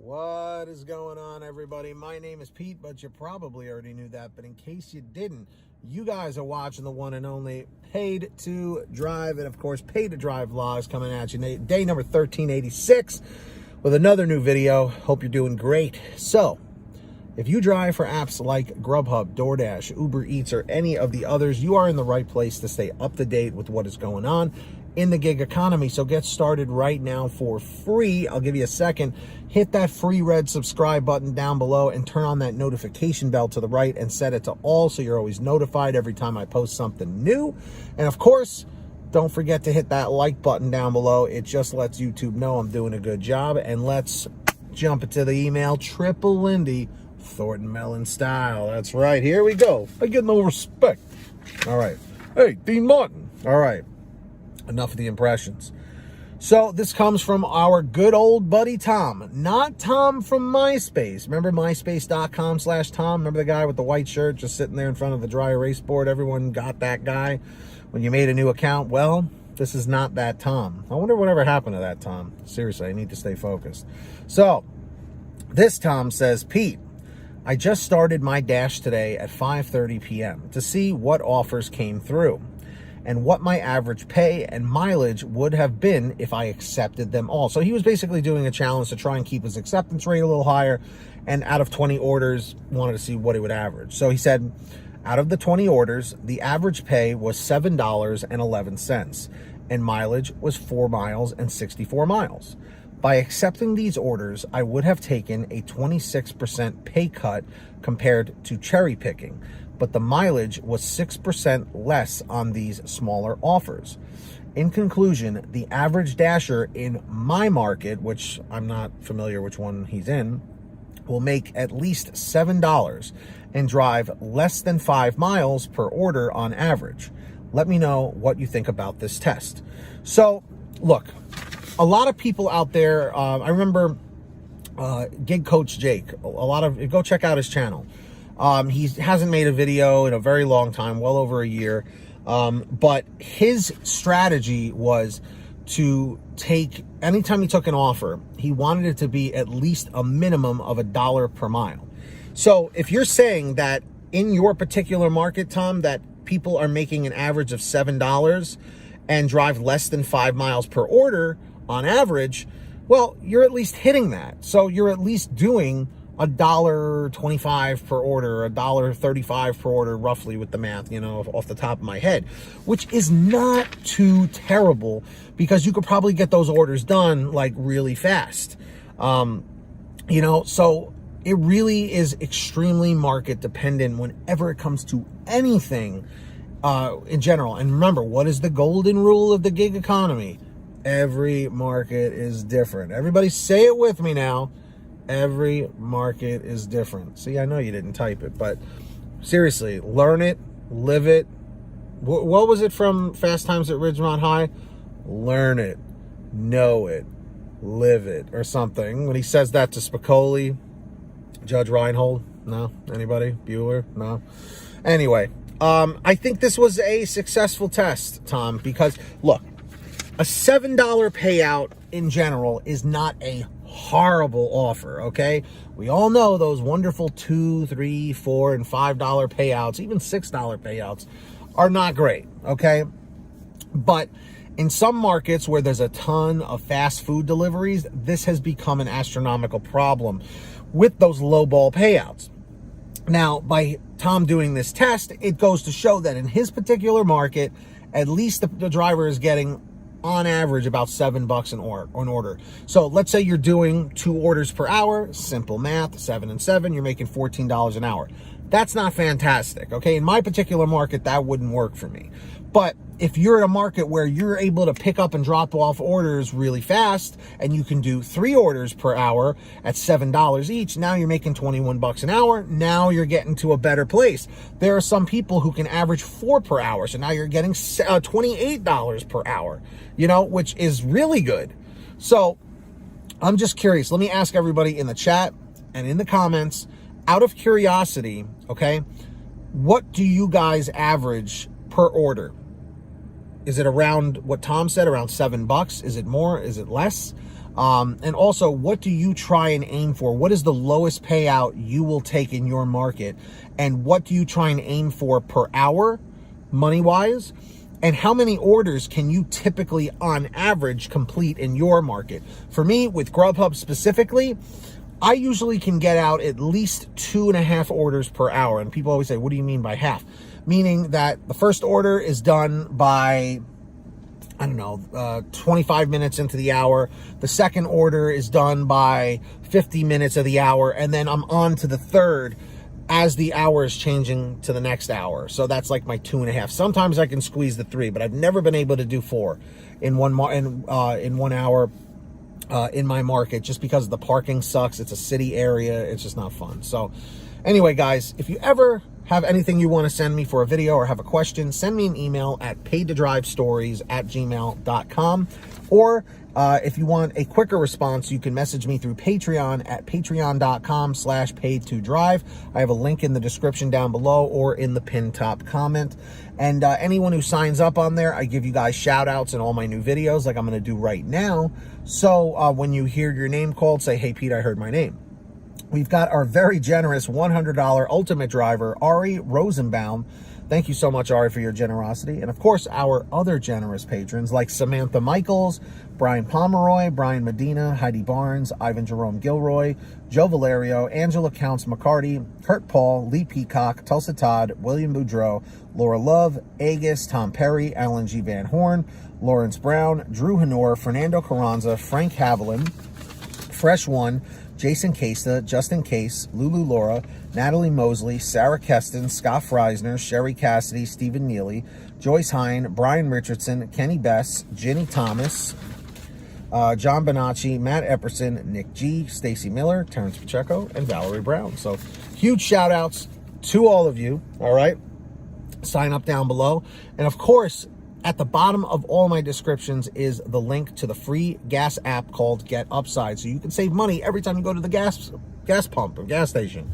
What is going on, everybody? My name is Pete, but you probably already knew that. But in case you didn't, you guys are watching the one and only Paid to Drive, and of course, Paid to Drive vlogs coming at you. Day number 1386 with another new video. Hope you're doing great. So, if you drive for apps like Grubhub, Doordash, Uber Eats, or any of the others, you are in the right place to stay up to date with what is going on in the gig economy. So get started right now for free. I'll give you a second. Hit that free red subscribe button down below and turn on that notification bell to the right and set it to all so you're always notified every time I post something new. And of course, don't forget to hit that like button down below. It just lets YouTube know I'm doing a good job. And let's jump into the email. Triple Lindy, Thornton Mellon style. That's right. Here we go. I get no respect. All right. Hey, Dean Martin. All right. Enough of the impressions. So this comes from our good old buddy Tom, not Tom from MySpace. Remember myspace.com/Tom? Remember the guy with the white shirt just sitting there in front of the dry erase board? Everyone got that guy when you made a new account. Well, this is not that Tom. I wonder whatever happened to that Tom. Seriously, I need to stay focused. So this Tom says, Pete, I just started my dash today at 5:30 p.m. to see what offers came through and what my average pay and mileage would have been if I accepted them all. So he was basically doing a challenge to try and keep his acceptance rate a little higher, and out of 20 orders, wanted to see what it would average. So he said, out of the 20 orders, the average pay was $7.11, and mileage was 4 miles and 64 miles. By accepting these orders, I would have taken a 26% pay cut compared to cherry picking, but the mileage was 6% less on these smaller offers. In conclusion, the average dasher in my market, which I'm not familiar which one he's in, will make at least $7 and drive less than 5 miles per order on average. Let me know what you think about this test. So, look, a lot of people out there, I remember Gig Coach Jake, go check out his channel. He hasn't made a video in a very long time, well over a year. But his strategy was to take, anytime he took an offer, he wanted it to be at least a minimum of $1 per mile. So if you're saying that in your particular market, Tom, that people are making an average of $7 and drive less than 5 miles per order on average, well, you're at least hitting that. So you're at least doing $1.25 per order, $1.35 per order, roughly, with the math, off the top of my head, which is not too terrible because you could probably get those orders done like really fast. So it really is extremely market dependent whenever it comes to anything in general. And remember, what is the golden rule of the gig economy? Every market is different. Everybody say it with me now. Every market is different. See, I know you didn't type it, but seriously, learn it, live it. What was it from Fast Times at Ridgemont High? Learn it, know it, live it, or something. When he says that to Spicoli, Judge Reinhold, no? Anybody? Bueller? No? Anyway, I think this was a successful test, Tom, because, look, a $7 payout in general is not a horrible offer, okay? We all know those wonderful $2, $3, $4, and $5 payouts, even $6 payouts, are not great, okay? But in some markets where there's a ton of fast food deliveries, this has become an astronomical problem with those low ball payouts. Now, by Tom doing this test, it goes to show that in his particular market, at least the driver is getting on average about $7 an order. So let's say you're doing 2 orders per hour, simple math, 7 and 7, you're making $14 an hour. That's not fantastic, okay? In my particular market, that wouldn't work for me. But if you're in a market where you're able to pick up and drop off orders really fast, and you can do 3 orders per hour at $7 each, now you're making $21 an hour. Now you're getting to a better place. There are some people who can average 4 per hour, so now you're getting $28 per hour, which is really good. So I'm just curious. Let me ask everybody in the chat and in the comments, out of curiosity, okay, what do you guys average per order? Is it around what Tom said, around $7? Is it more? Is it less? And also, what do you try and aim for? What is the lowest payout you will take in your market? And what do you try and aim for per hour, money-wise? And how many orders can you typically, on average, complete in your market? For me, with Grubhub specifically, I usually can get out at least 2.5 orders per hour. And people always say, what do you mean by half? Meaning that the first order is done by, I don't know, 25 minutes into the hour. The second order is done by 50 minutes of the hour. And then I'm on to the third as the hour is changing to the next hour. So that's like my 2.5. Sometimes I can squeeze the 3, but I've never been able to do 4 in one hour in my market, just because the parking sucks. It's a city area. It's just not fun. So anyway, guys, if you ever have anything you want to send me for a video or have a question, send me an email at paidtodrivestories@gmail.com. Or if you want a quicker response, you can message me through Patreon at patreon.com/paidtodrive. I have a link in the description down below or in the pinned top comment. And anyone who signs up on there, I give you guys shout outs in all my new videos like I'm going to do right now. So when you hear your name called, say, hey, Pete, I heard my name. We've got our very generous $100 Ultimate Driver, Ari Rosenbaum. Thank you so much, Ari, for your generosity. And, of course, our other generous patrons like Samantha Mikles, Brian Pomeroy, Brian Medina, Heidi Barnes, Ivan Jerome Gilroy, Joe Valerio, Angela Counts McCarty, Kurt Paul, Lee Peacock, Tulsa Todd, William Boudreau, Laura Love, Agus, Tom Perry, Alan G. Van Horn, Lawrence Brown, Drew Hanor, Fernando Carranza, Frank Haviland, Fresh One, Jason Casta, Justin Case, Lulu Laura, Natalie Mosley, Sarah Keston, Scott Freisner, Sherry Cassidy, Stephen Neely, Joyce Hine, Brian Richardson, Kenny Bess, Ginny Thomas, John Bonacci, Matt Epperson, Nick G, Stacy Miller, Terrence Pacheco, and Valerie Brown. So huge shout outs to all of you. All right. Sign up down below. And of course, at the bottom of all my descriptions is the link to the free gas app called Get Upside. So you can save money every time you go to the gas pump or gas station.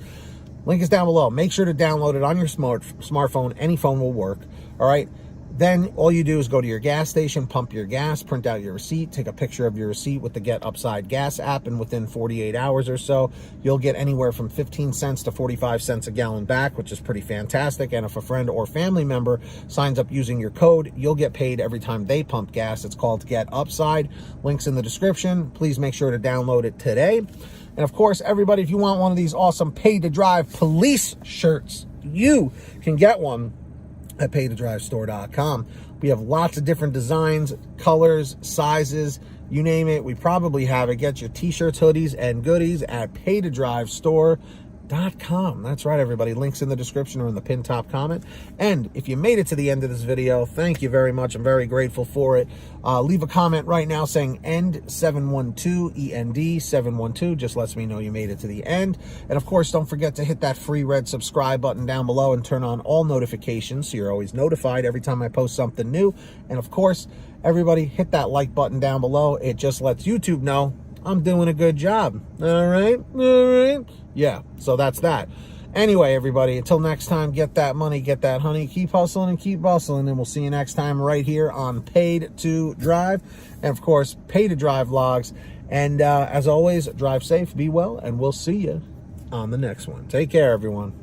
Link is down below. Make sure to download it on your smartphone. Any phone will work. All right. Then all you do is go to your gas station, pump your gas, print out your receipt, take a picture of your receipt with the Get Upside gas app, and within 48 hours or so, you'll get anywhere from 15 cents to 45 cents a gallon back, which is pretty fantastic. And if a friend or family member signs up using your code, you'll get paid every time they pump gas. It's called Get Upside. Links in the description. Please make sure to download it today. And of course, everybody, if you want one of these awesome Paid to Drive police shirts, you can get one at paidtodrivestore.com. We have lots of different designs, colors, sizes, you name it. We probably have it. Get your t-shirts, hoodies, and goodies at paidtodrivestore.com. That's right, everybody. Links in the description or in the pinned top comment. And if you made it to the end of this video, thank you very much. I'm very grateful for it. Leave a comment right now saying END712, END712. Just lets me know you made it to the end. And of course, don't forget to hit that free red subscribe button down below and turn on all notifications so you're always notified every time I post something new. And of course, everybody hit that like button down below. It just lets YouTube know I'm doing a good job. All right? Yeah, so that's that. Anyway, everybody, until next time, get that money, get that honey, keep hustling and keep bustling, and we'll see you next time right here on Paid to Drive, and of course, Paid to Drive vlogs. And as always, drive safe, be well, and we'll see you on the next one. Take care, everyone.